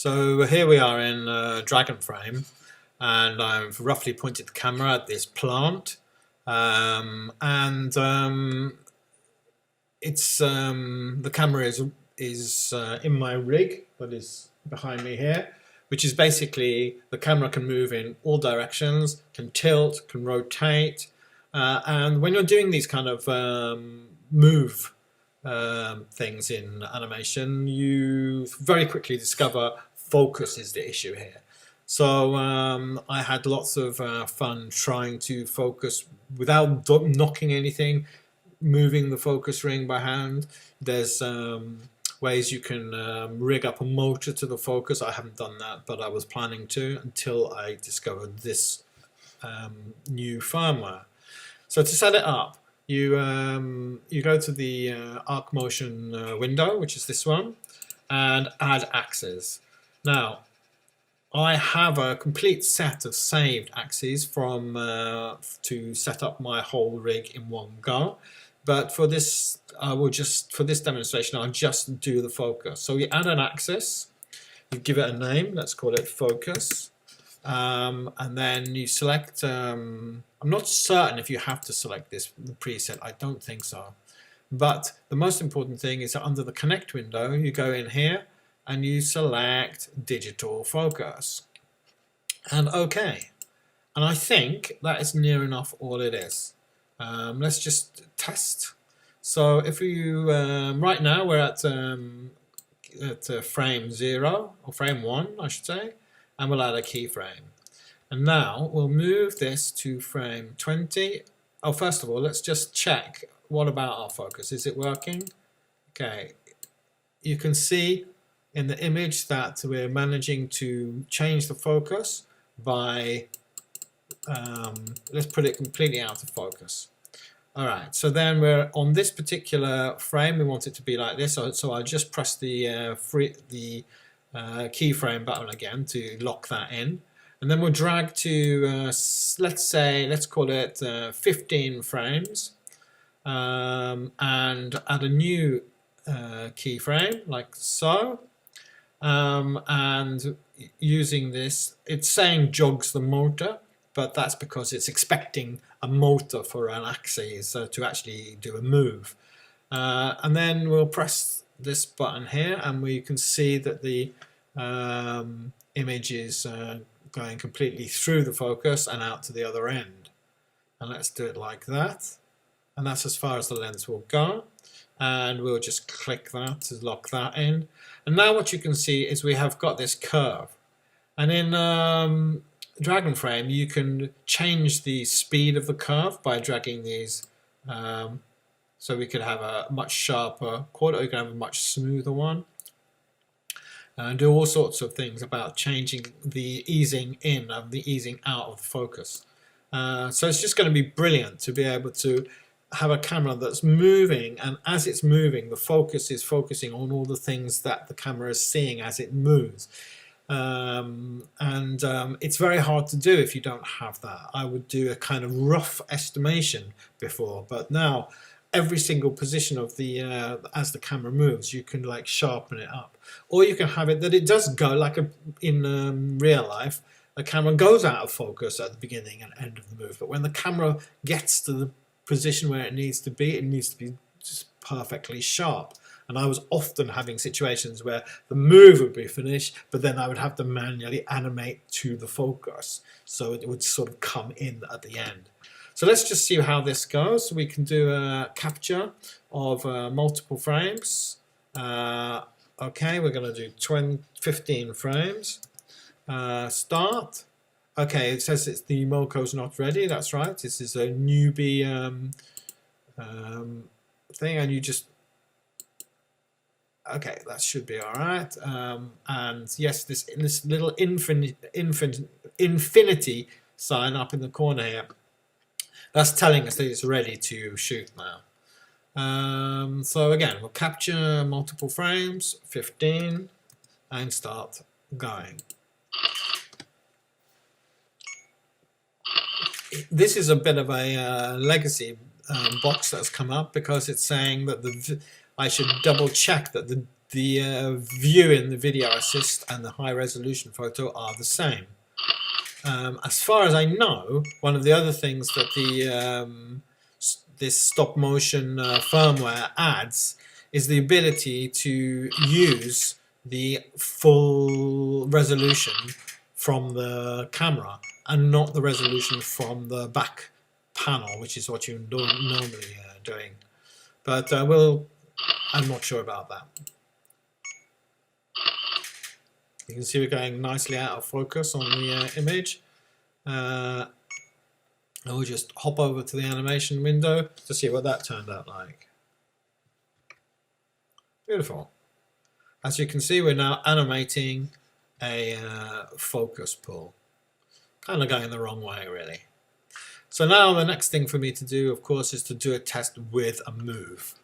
So here we are in Dragonframe, and I've roughly pointed the camera at this plant, it's the camera is in my rig that is behind me here, which is basically the camera can move in all directions, can tilt, can rotate, and when you're doing these kind of move things in animation, you very quickly discover focus is the issue here. So I had lots of fun trying to focus without knocking anything, moving the focus ring by hand. There's ways you can rig up a motor to the focus. I haven't done that, but I was planning to until I discovered this new firmware. So to set it up, you go to the Arc Motion window, which is this one, and add axes. Now, I have a complete set of saved axes from to set up my whole rig in one go. But for this, for this demonstration, I'll just do the focus. So you add an axis, you give it a name. Let's call it focus, and then you select. I'm not certain if you have to select this preset. I don't think so. But the most important thing is that under the connect window, you go in here and you select digital focus, and OK. And I think that is near enough all it is. Let's just test. So if you right now we're at frame 0 or frame 1, I should say, and we'll add a keyframe. And now we'll move this to frame 20. Oh, first of all, let's just check. What about our focus? Is it working? Okay, you can see in the image that we're managing to change the focus by let's put it completely out of focus. Alright, so then we're on this particular frame, we want it to be like this, so I'll just press the keyframe button again to lock that in, and then we'll drag to let's call it 15 frames, and add a new keyframe like so, and using this, it's saying jogs the motor, but that's because it's expecting a motor for an axis to actually do a move. And then we'll press this button here, and we can see that the image is going completely through the focus and out to the other end. And let's do it like that. And that's as far as the lens will go. And we'll just click that to lock that in. And now what you can see is we have got this curve. And in Dragonframe, you can change the speed of the curve by dragging these, so we could have a much sharper quarter, you can have a much smoother one, and do all sorts of things about changing the easing in and the easing out of the focus. So it's just going to be brilliant to be able to have a camera that's moving, and as it's moving, the focus is focusing on all the things that the camera is seeing as it moves. It's very hard to do if you don't have that. I would do a kind of rough estimation before, but now every single position of the as the camera moves, you can like sharpen it up, or you can have it that it does go like in real life. The camera goes out of focus at the beginning and end of the move, but when the camera gets to the position where it needs to be just perfectly sharp. And I was often having situations where the move would be finished, but then I would have to manually animate to the focus, so it would sort of come in at the end. So let's just see how this goes. We can do a capture of multiple frames. Okay, we're going to do 15 frames. Start. Okay, it says it's the Moco's not ready. That's right. This is a newbie thing, and you just. Okay, that should be all right. And yes, this little infinity sign up in the corner here, that's telling us that it's ready to shoot now. So again, we'll capture multiple frames, 15, and start going. This is a bit of a legacy box that's come up because it's saying that I should double check that the the view in the video assist and the high resolution photo are the same. As far as I know, one of the other things that this stop motion firmware adds is the ability to use the full resolution from the camera and not the resolution from the back panel, which is what you're normally doing. But I'm not sure about that. You can see we're going nicely out of focus on the image. I will just hop over to the animation window to see what that turned out like. Beautiful. As you can see, we're now animating a focus pull. Kind of going the wrong way, really. So now the next thing for me to do, of course, is to do a test with a move.